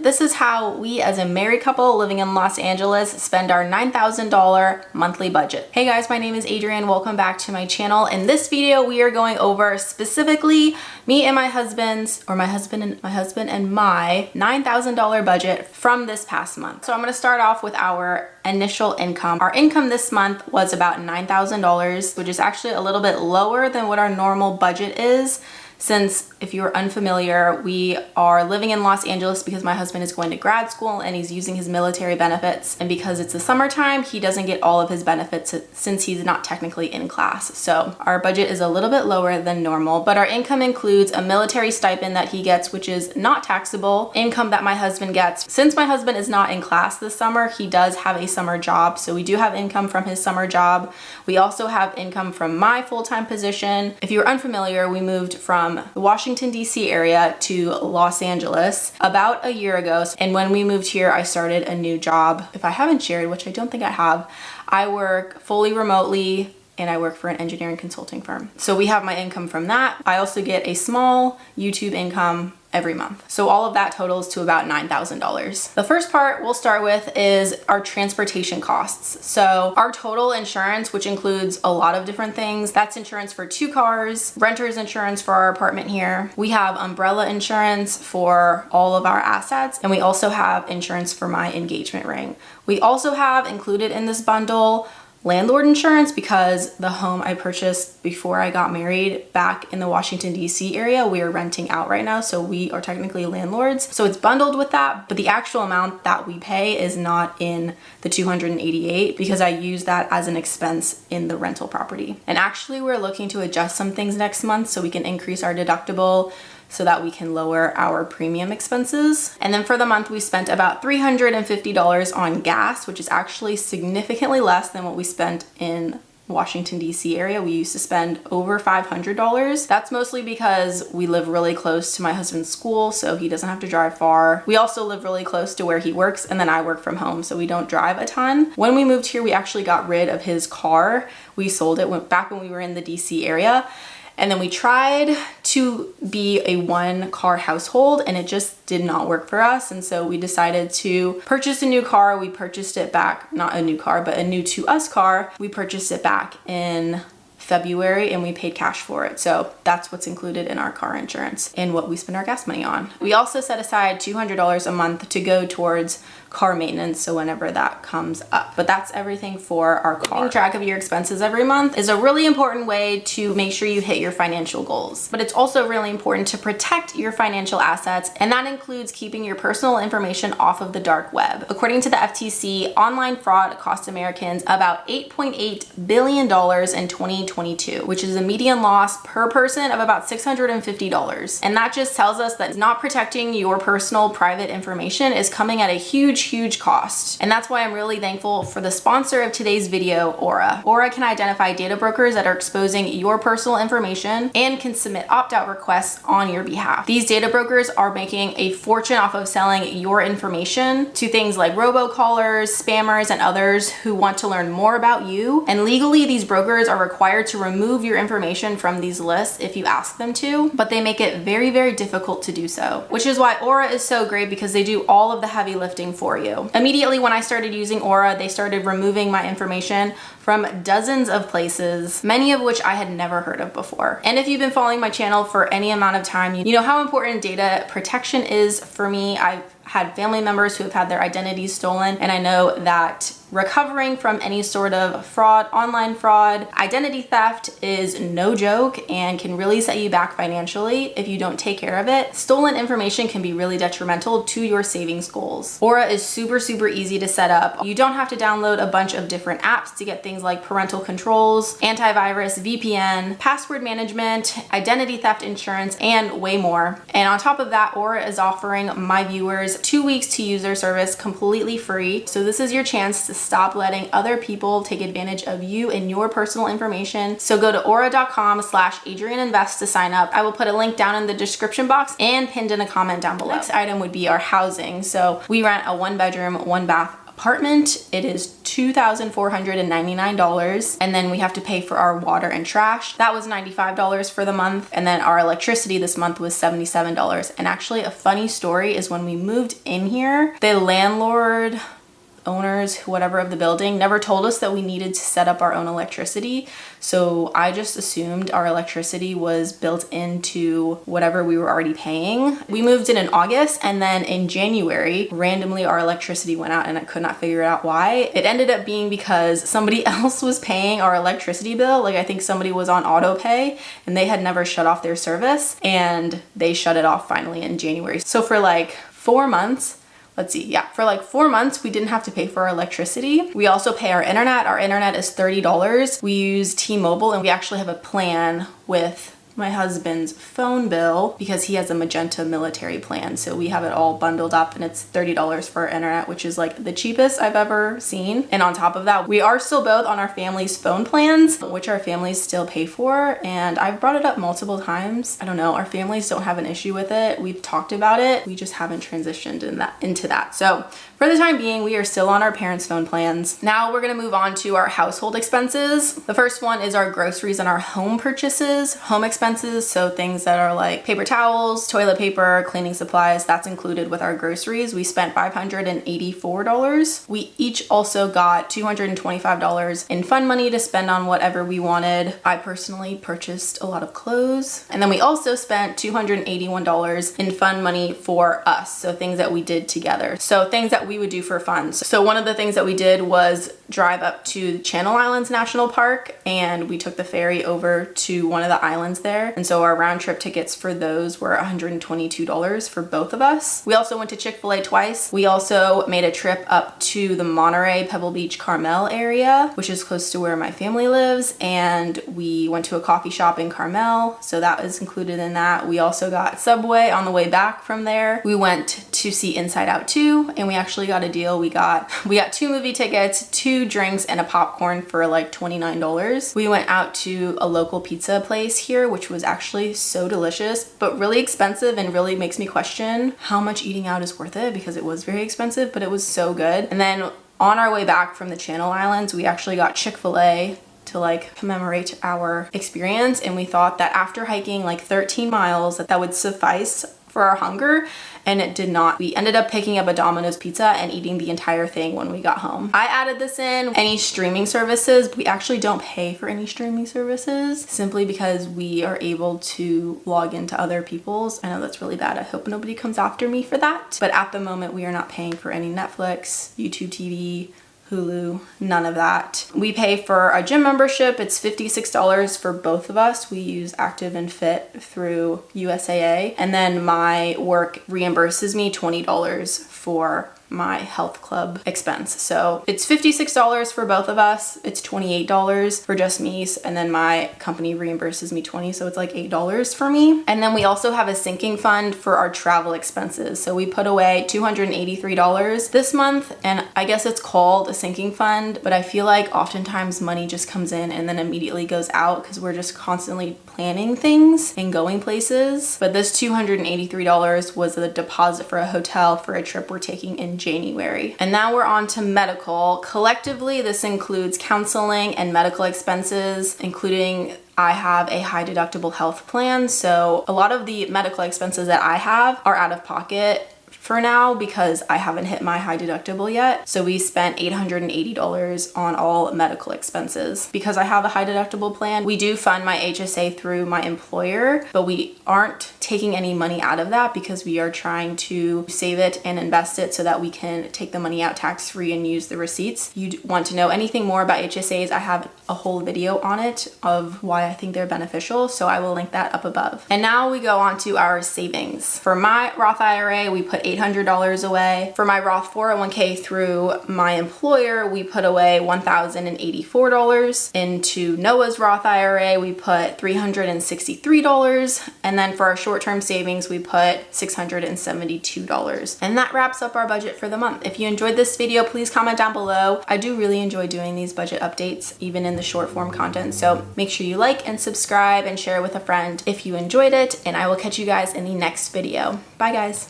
This is how we as a married couple living in Los Angeles spend our $9,000 monthly budget. Hey guys, my name is Adrienne. Welcome back to my channel. In this video, we are going over specifically me and my husband's, or my husband and my $9,000 budget from this past month. So I'm gonna start off with our initial income. Our income this month was about $9,000, which is actually a little bit lower than what our normal budget is. Since, if you're unfamiliar, we are living in Los Angeles because my husband is going to grad school and he's using his military benefits. And because it's the summertime, he doesn't get all of his benefits since he's not technically in class. So our budget is a little bit lower than normal, but our income includes a military stipend that he gets, which is not taxable, income that my husband gets. Since my husband is not in class this summer, he does have a summer job. So we do have income from his summer job. We also have income from my full-time position. If you're unfamiliar, we moved from the Washington, D.C. area to Los Angeles about a year ago. And when we moved here, I started a new job. If I haven't shared, which I don't think I have, I work fully remotely and I work for an engineering consulting firm. So we have my income from that. I also get a small YouTube income every month. So all of that totals to about $9,000. The first part we'll start with is our transportation costs. So our total insurance, which includes a lot of different things, that's insurance for 2 cars, renter's insurance for our apartment here. We have umbrella insurance for all of our assets, and we also have insurance for my engagement ring. We also have included in this bundle landlord insurance because the home I purchased before I got married back in the Washington, D.C. area, we are renting out right now. So we are technically landlords. So it's bundled with that, but the actual amount that we pay is not in the $288 because I use that as an expense in the rental property. And actually we're looking to adjust some things next month so we can increase our deductible so that we can lower our premium expenses. And then for the month, we spent about $350 on gas, which is actually significantly less than what we spent in Washington, D.C. area. We used to spend over $500. That's mostly because we live really close to my husband's school, so he doesn't have to drive far. We also live really close to where he works, and then I work from home, so we don't drive a ton. When we moved here, we actually got rid of his car. We sold it back when we were in the D.C. area. And then we tried to be a 1-car household and it just did not work for us. And so we decided to purchase a new car. We purchased it back, not a new car, but a new to us car. We purchased it back in February and we paid cash for it. So that's what's included in our car insurance and what we spend our gas money on. We also set aside $200 a month to go towards car maintenance, so whenever that comes up. But that's everything for our car. Keeping track of your expenses every month is a really important way to make sure you hit your financial goals. But it's also really important to protect your financial assets, and that includes keeping your personal information off of the dark web. According to the FTC, online fraud cost Americans about $8.8 billion in 2022, which is a median loss per person of about $650. And that just tells us that not protecting your personal private information is coming at a huge cost. And that's why I'm really thankful for the sponsor of today's video, Aura. Aura can identify data brokers that are exposing your personal information and can submit opt-out requests on your behalf. These data brokers are making a fortune off of selling your information to things like robocallers, spammers, and others who want to learn more about you. And legally, these brokers are required to remove your information from these lists if you ask them to, but they make it very difficult to do so, which is why Aura is so great because they do all of the heavy lifting for you. Immediately when I started using Aura, they started removing my information from dozens of places, many of which I had never heard of before. And if you've been following my channel for any amount of time, you know how important data protection is for me. I've had family members who have had their identities stolen, and I know that recovering from any sort of fraud, online fraud, identity theft is no joke and can really set you back financially if you don't take care of it. Stolen information can be really detrimental to your savings goals. Aura is super easy to set up. You don't have to download a bunch of different apps to get things like parental controls, antivirus, VPN, password management, identity theft insurance, and way more. And on top of that, Aura is offering my viewers 2 weeks to use their service completely free. So this is your chance to stop letting other people take advantage of you and your personal information. So go to aura.com/AdrienneInvest to sign up. I will put a link down in the description box and pinned in a comment down below. Next item would be our housing. So we rent a 1-bedroom, 1-bath apartment, it is $2,499. And then we have to pay for our water and trash. That was $95 for the month. And then our electricity this month was $77. And actually a funny story is when we moved in here, the landlord, owners, whatever of the building, never told us that we needed to set up our own electricity. So I just assumed our electricity was built into whatever we were already paying. We moved in August, and then in January, randomly our electricity went out and I could not figure out why. It ended up being because somebody else was paying our electricity bill. Like I think somebody was on auto pay and they had never shut off their service, and they shut it off finally in January. So for like 4 months, for like 4 months, we didn't have to pay for our electricity. We also pay our internet. Our internet is $30. We use T-Mobile, and we actually have a plan with my husband's phone bill because he has a Magenta military plan. So we have it all bundled up, and it's $30 for our internet, which is like the cheapest I've ever seen. And on top of that, we are still both on our family's phone plans, which our families still pay for. And I've brought it up multiple times. I don't know, our families don't have an issue with it. We've talked about it. We just haven't transitioned into that. So for the time being, we are still on our parents' phone plans. Now we're gonna move on to our household expenses. The first one is our groceries and our home purchases. Home expenses, so things that are like paper towels, toilet paper, cleaning supplies, that's included with our groceries. We spent $584. We each also got $225 in fun money to spend on whatever we wanted. I personally purchased a lot of clothes. And then we also spent $281 in fun money for us, so things that we did together. So things that we would do for fun. So one of the things that we did was drive up to Channel Islands National Park, and we took the ferry over to one of the islands there. And so our round trip tickets for those were $122 for both of us. We also went to Chick-fil-A twice. We also made a trip up to the Monterey, Pebble Beach, Carmel area, which is close to where my family lives. And we went to a coffee shop in Carmel, so that was included in that. We also got Subway on the way back from there. We went to see Inside Out 2, and we actually got a deal. We got 2 movie tickets, 2 drinks, and a popcorn for like $29. We went out to a local pizza place here, which was actually so delicious, but really expensive, and really makes me question how much eating out is worth it, because it was very expensive, but it was so good. And then on our way back from the Channel Islands, we actually got Chick-fil-A to like commemorate our experience. And we thought that after hiking like 13 miles, that would suffice for our hunger, and it did not. We ended up picking up a Domino's pizza and eating the entire thing when we got home. I added this in. Any streaming services, we actually don't pay for any streaming services simply because we are able to log into other people's. I know that's really bad. I hope nobody comes after me for that. But at the moment, we are not paying for any Netflix, YouTube TV, Hulu, none of that. We pay for a gym membership. It's $56 for both of us. We use Active and Fit through USAA. And then my work reimburses me $20 for my health club expense. So it's $56 for both of us. It's $28 for just me. And then my company reimburses me $20. So it's like $8 for me. And then we also have a sinking fund for our travel expenses. So we put away $283 this month. And I guess it's called a sinking fund, but I feel like oftentimes money just comes in and then immediately goes out because we're just constantly planning things and going places. But this $283 was the deposit for a hotel for a trip we're taking in January. And now we're on to medical. Collectively, this includes counseling and medical expenses, including I have a high deductible health plan. So a lot of the medical expenses that I have are out of pocket for now because I haven't hit my high deductible yet. So we spent $880 on all medical expenses. Because I have a high deductible plan, we do fund my HSA through my employer, but we aren't taking any money out of that because we are trying to save it and invest it so that we can take the money out tax-free and use the receipts. You want to know anything more about HSAs, I have a whole video on it of why I think they're beneficial, so I will link that up above. And now we go on to our savings. For my Roth IRA, we put $800 away. For my Roth 401k through my employer, we put away $1,084. Into Noah's Roth IRA, we put $363. And then for our short-term savings, we put $672. And that wraps up our budget for the month. If you enjoyed this video, please comment down below. I do really enjoy doing these budget updates, even in the short form content. So make sure you like and subscribe and share with a friend if you enjoyed it. And I will catch you guys in the next video. Bye guys.